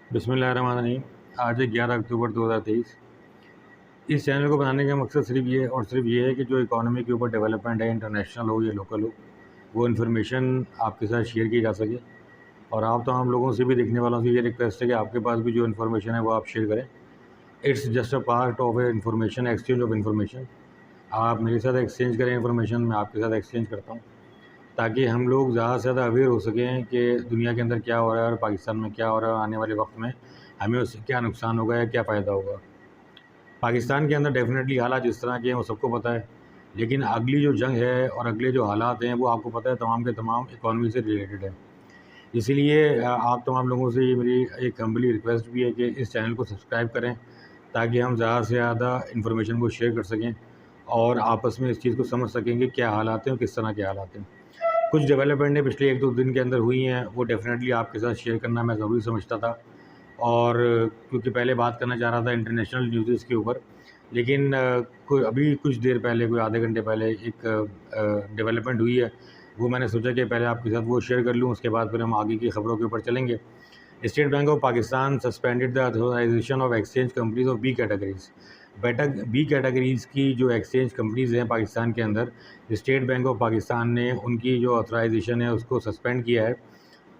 बिस्मिल्लाहिर्रहमानिर्रहीम। आज है 11 अक्टूबर 2023। इस चैनल को बनाने का मकसद सिर्फ ये है कि जो इकॉनमी के ऊपर डेवलपमेंट है, इंटरनेशनल हो या लोकल हो, वो इन्फॉर्मेशन आपके साथ शेयर की जा सके। और आप तमाम लोगों से भी, देखने वालों से ये रिक्वेस्ट है कि आपके पास भी जो इन्फॉर्मेशन है वो आप शेयर करें। It's just a part of A information exchange of information. आप मेरे साथ एक्सचेंज करें इन्फॉर्मेशन, मैं आपके साथ एक्सचेंज करता हूँ, ताकि हम लोग ज़्यादा से ज़्यादा अवेयर हो सकें कि दुनिया के अंदर क्या हो रहा है और पाकिस्तान में क्या हो रहा है। आने वाले वक्त में हमें उससे क्या नुकसान होगा या क्या फ़ायदा होगा। पाकिस्तान के अंदर डेफ़िनेटली हालात जिस तरह के हैं वो सबको पता है, लेकिन अगली जो जंग है और अगले जो हालात हैं वो आपको पता है तमाम के तमाम इकॉनमी से रिलेटेड है। इसीलिए आप तमाम लोगों से ये मेरी एक हम्बली रिक्वेस्ट भी है कि इस चैनल को सब्सक्राइब करें, ताकि हम ज़्यादा से ज़्यादा इन्फॉर्मेशन को शेयर कर सकें और आपस में इस चीज़ को समझ सकें कि क्या हालात हैं और किस तरह के हालात हैं। कुछ डेवलपमेंटें पिछले 1-2 दिन के अंदर हुई हैं, वो डेफ़िनेटली आपके साथ शेयर करना मैं ज़रूरी समझता था। और क्योंकि पहले बात करना चाह रहा था इंटरनेशनल न्यूज़ेस के ऊपर, लेकिन कोई अभी कुछ देर पहले, कोई आधे घंटे पहले एक डेवलपमेंट हुई है, वो मैंने सोचा कि पहले आपके साथ वो शेयर कर लूँ, उसके बाद फिर हम आगे की खबरों के ऊपर चलेंगे। State Bank of Pakistan suspended the authorisation of exchange companies of B categories. B categories की जो एक्सचेंज कंपनीज़ हैं पाकिस्तान के अंदर, स्टेट बैंक ऑफ पाकिस्तान ने उनकी जो ऑथराइजेशन है उसको सस्पेंड किया है।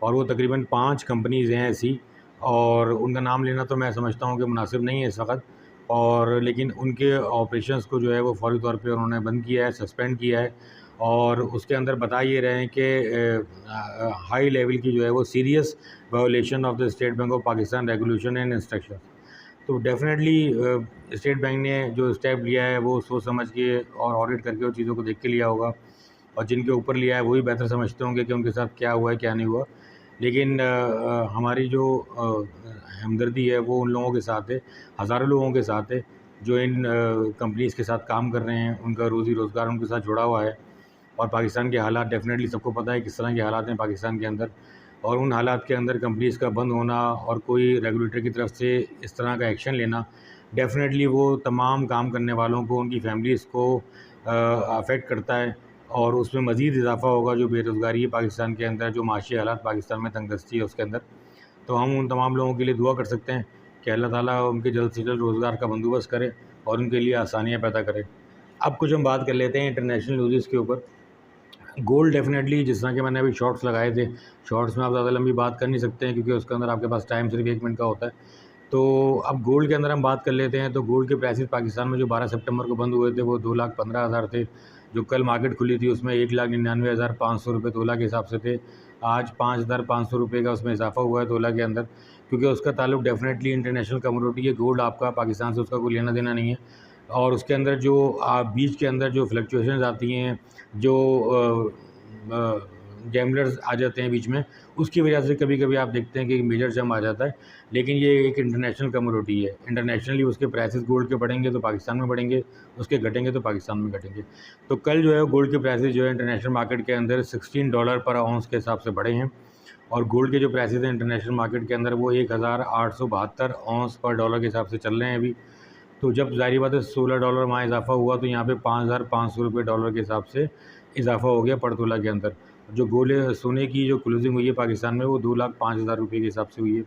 और वो तकरीबन 5 कंपनीज़ हैं ऐसी, और उनका नाम लेना तो मैं समझता हूँ कि मुनासिब नहीं है इस वक़्त। और लेकिन उनके ऑपरेशंस को जो है वो फ़ौरी तौर पे उन्होंने बंद किया है, सस्पेंड किया है। और उसके अंदर बता ये रहे हैं कि हाई लेवल की जो है वो serious violation of the state Bank of Pakistan regulation and instructions. तो डेफ़िनेटली स्टेट बैंक ने जो स्टेप लिया है वो सोच समझ के और ऑडिट करके उन चीज़ों को देख के लिया होगा, और जिनके ऊपर लिया है वही बेहतर समझते होंगे कि उनके साथ क्या हुआ है, क्या नहीं हुआ। लेकिन हमारी जो हमदर्दी है वो उन लोगों के साथ है, हज़ारों लोगों के साथ है, जो इन कंपनीज़ के साथ काम कर रहे हैं, उनका रोज़ी-रोज़गार उनके साथ जुड़ा हुआ है। और पाकिस्तान के हालात डेफ़िनेटली सबको पता है किस तरह के हालात हैं पाकिस्तान के अंदर। और उन हालात के अंदर कंपनीज़ का बंद होना और कोई रेगुलेटर की तरफ से इस तरह का एक्शन लेना, डेफ़िनेटली वो तमाम काम करने वालों को, उनकी फैमिलीज़ को अफ़ेक्ट करता है। और उसमें मज़ीद इज़ाफ़ा होगा जो बेरोज़गारी है पाकिस्तान के अंदर, जो माशी हालात पाकिस्तान में तंगदस्ती है उसके अंदर। तो हम उन तमाम लोगों के लिए दुआ कर सकते हैं कि अल्लाह ताला उनके जल्द से जल्द रोज़गार का बंदोबस्त करे और उनके लिए आसानियाँ पैदा करे। अब कुछ हम बात कर लेते हैं इंटरनेशनल न्यूज़ेस के ऊपर। गोल्ड डेफ़िनेटली, जिस तरह के मैंने अभी शॉर्ट्स लगाए थे, शॉर्ट्स में आप ज़्यादा लंबी बात कर नहीं सकते हैं क्योंकि उसके अंदर आपके पास टाइम सिर्फ 1 मिनट का होता है। तो अब गोल्ड के अंदर हम बात कर लेते हैं। तो गोल्ड के प्राइसेस पाकिस्तान में जो 12 सितंबर को बंद हुए थे वो 2,15,000 थे। जो कल मार्केट खुली थी उसमें 1,99,500 रुपये तोला के हिसाब से थे। आज 5,500 रुपये का उसमें इजाफा हुआ है तोला के अंदर, क्योंकि उसका ताल्लुक डेफ़िनेटली इंटरनेशनल कमोडिटी है। गोल्ड आपका पाकिस्तान से उसका कोई लेना देना नहीं है। और उसके अंदर जो बीच के अंदर जो फ्लक्चुएशंस आती हैं, जो गैम्बलर्स आ जाते हैं बीच में, उसकी वजह से कभी-कभी आप देखते हैं कि मेजर जंप आ जाता है। लेकिन ये एक इंटरनेशनल कमोडिटी है। इंटरनेशनली उसके प्राइसेस गोल्ड के बढ़ेंगे तो पाकिस्तान में बढ़ेंगे, उसके घटेंगे तो पाकिस्तान में घटेंगे। तो कल जो है गोल्ड के प्राइसेस जो है इंटरनेशनल मार्केट के अंदर $16 पर आउंस के हिसाब से बढ़े हैं। और गोल्ड के जो प्राइसेस हैं इंटरनेशनल मार्केट के अंदर वो 1,872 औंस पर डॉलर के हिसाब से चल रहे हैं अभी। तो जब ज़ाहिर बात है $16 वहाँ इज़ाफ़ा हुआ तो यहाँ पे 5,500 रुपये डॉलर के हिसाब से इज़ाफ़ा हो गया पर तोला के अंदर। जो गोल्ड सोने की जो क्लोजिंग हुई है पाकिस्तान में वो 2,05,000 रुपये के हिसाब से हुई है।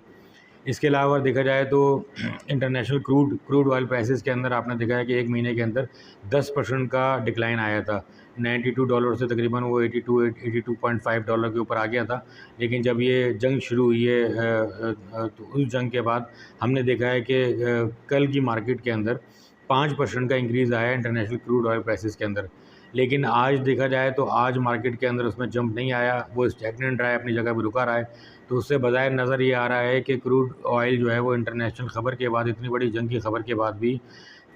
इसके अलावा देखा जाए तो इंटरनेशनल क्रूड ऑयल प्राइसेस के अंदर आपने देखा है कि 1 महीने के अंदर 10% का डिक्लाइन आया था। $92 से तकरीबन वो 82.5 डॉलर के ऊपर आ गया था। लेकिन जब ये जंग शुरू हुई है तो उस जंग के बाद हमने देखा है कि कल की मार्केट के अंदर 5% का इंक्रीज़ आया है इंटरनेशनल क्रूड ऑयल प्राइसेस के अंदर। लेकिन आज देखा जाए तो आज मार्केट के अंदर उसमें जंप नहीं आया, वो स्टैग्नेंट रहा है, अपनी जगह पे रुका रहा है। तो उससे बज़ाहिर नज़र ये आ रहा है कि क्रूड ऑयल जो है वो इंटरनेशनल ख़बर के बाद, इतनी बड़ी जंग की ख़बर के बाद भी,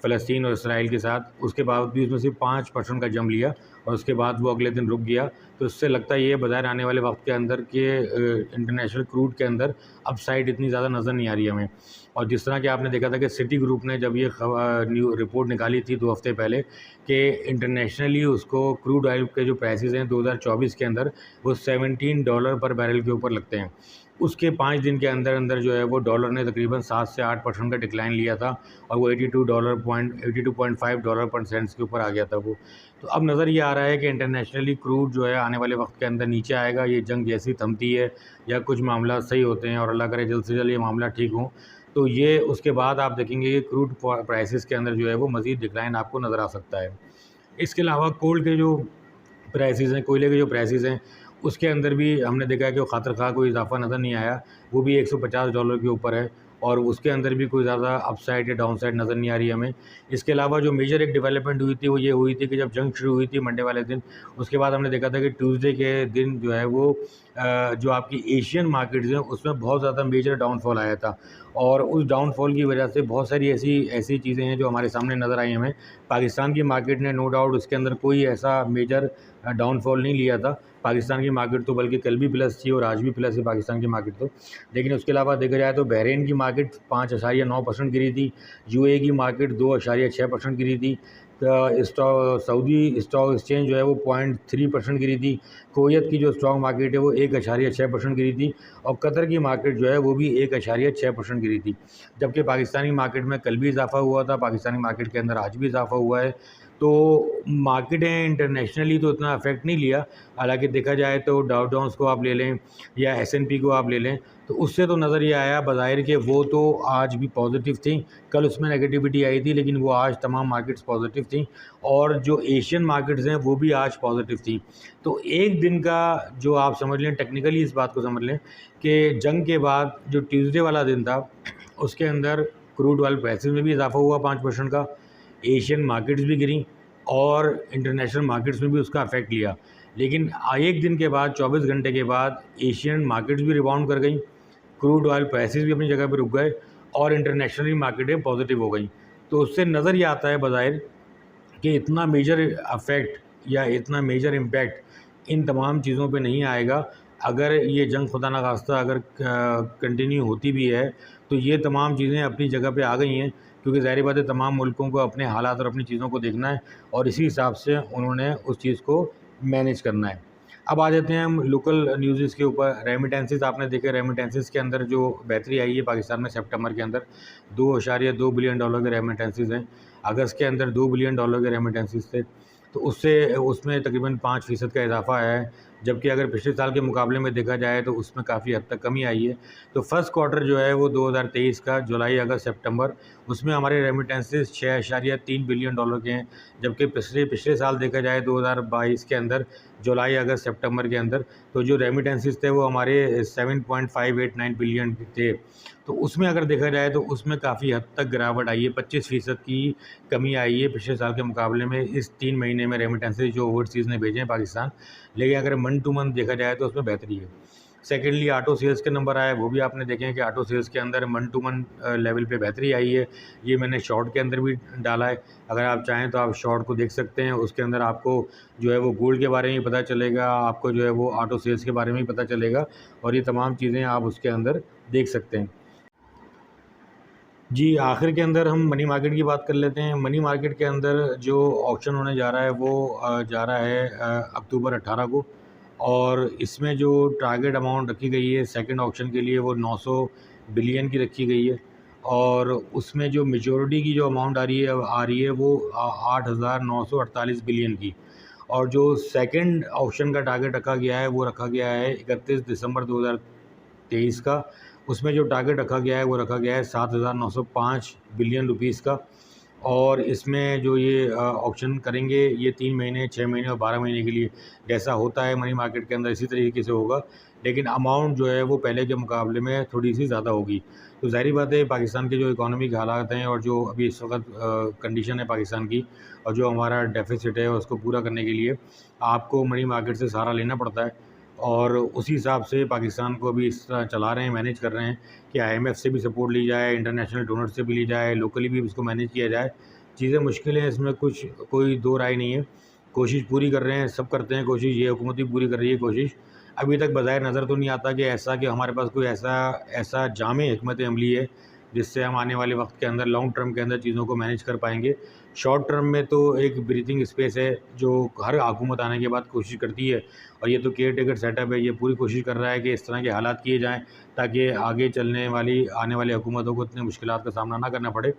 फ़लस्तीन और इसराइल के साथ, उसके बाद भी उसमें सिर्फ 5% का जंप लिया और उसके बाद वो अगले दिन रुक गया। तो इससे लगता है ये बज़ाहिर आने वाले वक्त के अंदर कि इंटरनेशनल क्रूड के अंदर अपसाइड इतनी ज़्यादा नज़र नहीं आ रही हमें। और जिस तरह कि आपने देखा था कि सिटी ग्रुप ने जब ये न्यू रिपोर्ट निकाली थी 2 हफ़्ते पहले कि इंटरनेशनली उसको क्रूड ऑयल के जो प्राइसेस हैं 2024 के अंदर वो $17 पर बैरल के ऊपर लगते हैं। उसके 5 दिन के अंदर अंदर जो है वो डॉलर ने तकरीबन 7 से 8% का डिक्लाइन लिया था और वो $82.5 पर सेंट्स के ऊपर आ गया था वो। तो अब नज़र ये आ रहा है कि इंटरनेशनली क्रूड जो है आने वाले वक्त के अंदर नीचे आएगा। ये जंग जैसी थमती है या कुछ मामला सही होते हैं और अल्लाह करे जल्द से जल्द ये मामला ठीक हो, तो ये उसके बाद आप देखेंगे कि क्रूड प्राइसेस के अंदर जो है वो मज़ीद डिक्लाइन आपको नज़र आ सकता है। इसके अलावा कोल के जो प्राइसेस हैं, कोयले के जो प्राइसेस हैं, उसके अंदर भी हमने देखा है कि वो खातिर खा कोई इजाफा नज़र नहीं आया। वो भी $150 के ऊपर है और उसके अंदर भी कोई ज़्यादा अपसाइड या डाउन साइड नज़र नहीं आ रही हमें। इसके अलावा जो मेजर एक डेवलपमेंट हुई थी वो ये हुई थी कि जब जंग शुरू हुई थी मंडे वाले दिन, उसके बाद हमने देखा था कि ट्यूसडे के दिन जो है वो जो आपकी एशियन मार्केट्स हैं उसमें बहुत ज़्यादा मेजर डाउनफॉल आया था और उस डाउनफॉल की वजह से बहुत सारी ऐसी ऐसी चीज़ें हैं जो हमारे सामने नज़र आई हमें। पाकिस्तान की मार्केट ने नो डाउट उसके अंदर कोई ऐसा मेजर डाउनफॉल नहीं लिया था। पाकिस्तान की मार्केट तो बल्कि कल भी प्लस थी और आज भी प्लस है पाकिस्तान की मार्केट तो। लेकिन उसके अलावा देखा जाए तो बहरीन की मार्केट 5.9% गिरी थी, यूएई की मार्केट 2.6% गिरी थी, सऊदी स्टॉक एक्सचेंज जो है वो 0.3% गिरी थी, कुवैत की जो स्टॉक मार्केट है वो 1.6% गिरी थी और कतर की मार्केट जो है वो भी 1.6% गिरी थी। जबकि पाकिस्तानी मार्केट में कल भी इजाफा हुआ था, पाकिस्तानी मार्केट के अंदर आज भी इजाफा हुआ है। तो मार्केटें इंटरनेशनली तो इतना अफेक्ट नहीं लिया। हालांकि देखा जाए तो डाउ जोन्स को आप ले लें या एसएनपी को आप ले लें तो उससे तो नज़र ये आया बज़ाहिर कि वो तो आज भी पॉजिटिव थी। कल उसमें नेगेटिविटी आई थी लेकिन वो आज तमाम मार्केट्स पॉजिटिव थी और जो एशियन मार्केट्स हैं वो भी आज पॉजिटिव थी। तो एक दिन का जो आप समझ लें, टेक्निकली इस बात को समझ लें कि जंग के बाद जो ट्यूसडे वाला दिन था उसके अंदर क्रूड ऑयल प्राइसेस में भी इजाफा हुआ 5% का, एशियन मार्केट्स भी गिरी और इंटरनेशनल मार्केट्स में भी उसका अफेक्ट लिया। लेकिन एक दिन के बाद 24 घंटे के बाद एशियन मार्केट्स भी रिबाउंड कर गई, क्रूड ऑयल प्राइसेस भी अपनी जगह पर रुक गए और इंटरनेशनली मार्केटें पॉजिटिव हो गई। तो उससे नज़र ये आता है बज़ाहिर कि इतना मेजर अफेक्ट या इतना मेजर इम्पैक्ट इन तमाम चीज़ों पे नहीं आएगा। अगर ये जंग खुदा न खास्ता अगर कंटिन्यू होती भी है तो ये तमाम चीज़ें अपनी जगह पे आ गई हैं, क्योंकि ज़ाहिर बात है तमाम मुल्कों को अपने हालात और अपनी चीज़ों को देखना है और इसी हिसाब से उन्होंने उस चीज़ को मैनेज करना है। अब आ जाते हैं हम लोकल न्यूज़ के ऊपर। रेमिटेंसेस आपने देखे, रेमिटेंसेस के अंदर जो बेहतरी आई है पाकिस्तान में सितंबर के अंदर $2.2 बिलियन के रेमिटेंसेस हैं। अगस्त के अंदर $2 बिलियन के रेमिटेंसेस थे, तो उसमें तकरीबन 5% का इजाफा आया है। जबकि अगर पिछले साल के मुकाबले में देखा जाए तो उसमें काफ़ी हद तक कमी आई है। तो फर्स्ट क्वार्टर जो है वो 2023 का जुलाई अगस्त सितंबर, उसमें हमारे रेमिटेंसेस $6.3 बिलियन के हैं। जबकि पिछले साल देखा जाए 2022 के अंदर जुलाई अगस्त सितंबर के अंदर तो जो रेमिटेंसेस थे वो हमारे 7.589 बिलियन थे। तो उसमें अगर देखा जाए तो उसमें काफ़ी हद तक गिरावट आई है, 25% की कमी आई है पिछले साल के मुकाबले में इस 3 महीने में रेमिटेंसेस जो ओवरसीज़ ने भेजे हैं पाकिस्तान। लेकिन अगर मंथ टू मंथ देखा जाए तो उसमें बेहतरी है। सेकेंडली ऑटो सेल्स के नंबर आए, वो भी आपने देखे हैं कि ऑटो सेल्स के अंदर मंथ टू मंथ लेवल पे बेहतरी आई है। ये मैंने शॉर्ट के अंदर भी डाला है, अगर आप चाहें तो आप शॉर्ट को देख सकते हैं। उसके अंदर आपको जो है वो गोल्ड के बारे में पता चलेगा, आपको जो है वो ऑटो सेल्स के बारे में भी पता चलेगा और ये तमाम चीज़ें आप उसके अंदर देख सकते हैं। जी, आखिर के अंदर हम मनी मार्केट की बात कर लेते हैं। मनी मार्केट के अंदर जो ऑक्शन होने जा रहा है वो जा रहा है अक्टूबर 18 को और इसमें जो टारगेट अमाउंट रखी गई है सेकंड ऑक्शन के लिए वो 900 बिलियन की रखी गई है और उसमें जो मेजॉरिटी की जो अमाउंट आ रही है वो 8,948 बिलियन की। और जो सेकंड ऑक्शन का टारगेट रखा गया है वो रखा गया है 31 दिसंबर 2023 का। उसमें जो टारगेट रखा गया है वो रखा गया है 7,905 बिलियन रुपीस का। और इसमें जो ये ऑक्शन करेंगे ये 3 महीने, 6 महीने और 12 महीने के लिए जैसा होता है मनी मार्केट के अंदर इसी तरीके से होगा, लेकिन अमाउंट जो है वो पहले के मुकाबले में थोड़ी सी ज़्यादा होगी। तो ज़ाहिर बात है पाकिस्तान के जो इकोनॉमिक हालात हैं और जो अभी इस वक्त कंडीशन है पाकिस्तान की और जो हमारा डेफिसिट है उसको पूरा करने के लिए आपको मनी मार्केट से सहारा लेना पड़ता है और उसी हिसाब से पाकिस्तान को अभी इस तरह चला रहे हैं, मैनेज कर रहे हैं कि आईएमएफ से भी सपोर्ट ली जाए, इंटरनेशनल डोनर से भी ली जाए, लोकली भी इसको मैनेज किया जाए। चीज़ें मुश्किल हैं, इसमें कुछ कोई दो राय नहीं है। कोशिश पूरी कर रहे हैं, सब करते हैं कोशिश, ये हुकूमत भी पूरी कर रही है कोशिश। अभी तक बज़ाहिर नज़र तो नहीं आता कि हमारे पास कोई ऐसा जामे हिकमत अमली है जिससे हम आने वाले वक्त के अंदर लॉन्ग टर्म के अंदर चीज़ों को मैनेज कर पाएंगे। शॉर्ट टर्म में तो एक ब्रीथिंग स्पेस है जो हर हुकूमत आने के बाद कोशिश करती है, और ये तो केयर टेकर सेटअप है, ये पूरी कोशिश कर रहा है कि इस तरह के हालात किए जाएँ ताकि आगे आने वाली हुकूमतों को इतनी मुश्किलात का सामना ना करना पड़े।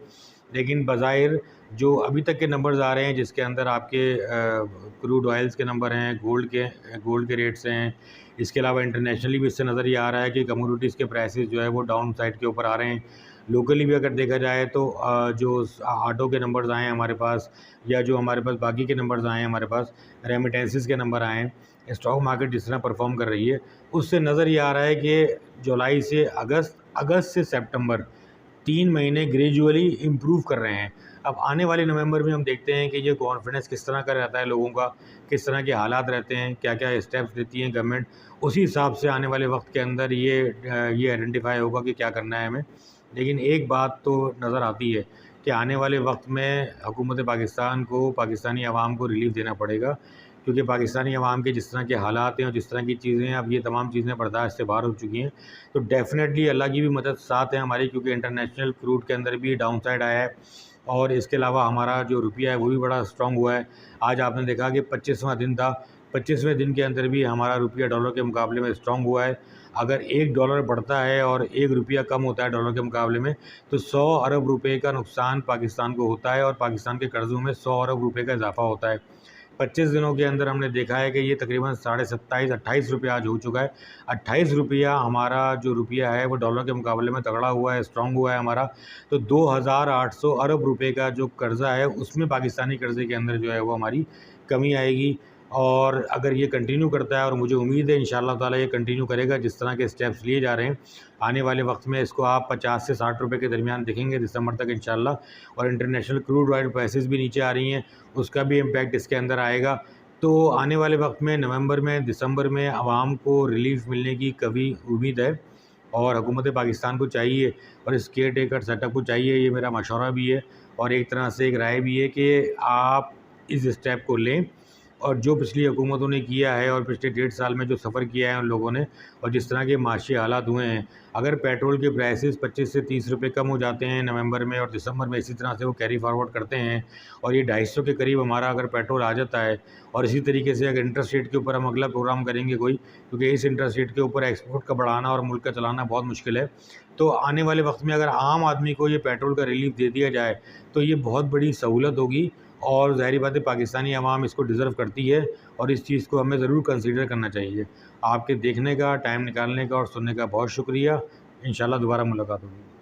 लेकिन बज़ाहिर जो अभी तक के नंबर्स आ रहे हैं, जिसके अंदर आपके क्रूड ऑयल्स के नंबर हैं, गोल्ड के रेट्स हैं, इसके अलावा इंटरनेशनली भी इससे नज़र ये आ रहा है कि कमोडिटीज़ के प्राइसेस जो है वो डाउन साइड के ऊपर आ रहे हैं। लोकली भी अगर देखा जाए तो जो ऑटो के नंबर्स आए हैं हमारे पास, या जो हमारे पास बाकी के नंबर्स आए हैं हमारे पास, रेमिटेंसेस के नंबर आए हैं, स्टॉक मार्केट जिस तरह परफॉर्म कर रही है, उससे नज़र ये आ रहा है कि जुलाई से अगस्त से सितंबर 3 महीने ग्रेजुअली इम्प्रूव कर रहे हैं। अब आने वाले नवंबर में हम देखते हैं कि ये कॉन्फिडेंस किस तरह का रहता है लोगों का, किस तरह के हालात रहते हैं, क्या-क्या स्टेप्स लेती है गवर्नमेंट। उसी हिसाब से आने वाले वक्त के अंदर ये आइडेंटिफाई होगा कि क्या करना है हमें। लेकिन एक बात तो नज़र आती है कि आने वाले वक्त में हुकूमत पाकिस्तान को पाकिस्तानी अवाम को रिलीफ़ देना पड़ेगा, क्योंकि पाकिस्तानी अवाम के जिस तरह के हालात हैं और जिस तरह की चीज़ें हैं, अब ये तमाम चीज़ें बर्दाश्त से बाहर हो चुकी हैं। तो डेफ़िनेटली अल्लाह की भी मदद साथ है हमारी, क्योंकि इंटरनेशनल क्रूड के अंदर भी डाउन साइड आया है, और इसके अलावा हमारा जो रुपया है वो भी बड़ा स्ट्रॉन्ग हुआ है। आज आपने देखा कि 25वां दिन था, 25वें दिन के अंदर भी हमारा रुपया डॉलर के मुकाबले में स्ट्रॉन्ग हुआ है। अगर $1 बढ़ता है और ₹1 कम होता है डॉलर के मुकाबले में, तो 100 अरब रुपए का नुकसान पाकिस्तान को होता है, और पाकिस्तान के कर्ज़ों में 100 अरब रुपए का इजाफ़ा होता है। 25 दिनों के अंदर हमने देखा है कि ये तकरीबन 27.5-28 रुपये आज हो चुका है। 28 रुपया हमारा जो रुपया है वो डॉलर के मुकाबले में तगड़ा हुआ है, स्ट्रॉन्ग हुआ है हमारा। तो 2800 अरब रुपए का जो कर्ज़ा है, उसमें पाकिस्तानी कर्ज़े के अंदर जो है वो हमारी कमी आएगी। और अगर ये कंटिन्यू करता है, और मुझे उम्मीद है इंशाअल्लाह ताला ये कंटिन्यू करेगा, जिस तरह के स्टेप्स लिए जा रहे हैं, आने वाले वक्त में इसको आप 50 से 60 रुपये के दरमियान दिखेंगे दिसंबर तक इंशाअल्लाह। और इंटरनेशनल क्रूड ऑयल प्राइसेस भी नीचे आ रही हैं, उसका भी इम्पैक्ट इसके अंदर आएगा। तो आने वाले वक्त में नवंबर में, दिसंबर में आवाम को रिलीफ़ मिलने की कभी उम्मीद है, और हुकूमत पाकिस्तान को चाहिए और इस केयर टेकर सेटअप को चाहिए, ये मेरा मशवरा भी है और एक तरह से एक राय भी है कि आप इस स्टेप को लें। और जो पिछली हुकूमतों ने किया है और पिछले 1.5 साल में जो सफ़र किया है उन लोगों ने, और जिस तरह के माशी हालात हुए हैं, अगर पेट्रोल के प्राइसेस 25 से 30 रुपये कम हो जाते हैं नवंबर में और दिसंबर में, इसी तरह से वो कैरी फॉरवर्ड करते हैं, और ये 250 के करीब हमारा अगर पेट्रोल आ जाता है, और इसी तरीके से अगर इंटरेस्ट रेट के ऊपर हम अगला प्रोग्राम करेंगे कोई, क्योंकि इस इंटरेस्ट रेट के ऊपर एक्सपोर्ट का बढ़ाना और मुल्क का चलाना बहुत मुश्किल है। तो आने वाले वक्त में अगर आम आदमी को ये पेट्रोल का रिलीफ दे दिया जाए तो ये बहुत बड़ी सहूलत होगी, और ज़ाहिर बात है पाकिस्तानी अवाम इसको डिज़र्व करती है, और इस चीज़ को हमें ज़रूर कंसीडर करना चाहिए। आपके देखने का, टाइम निकालने का और सुनने का बहुत शुक्रिया। इंशाअल्लाह दोबारा मुलाकात होगी।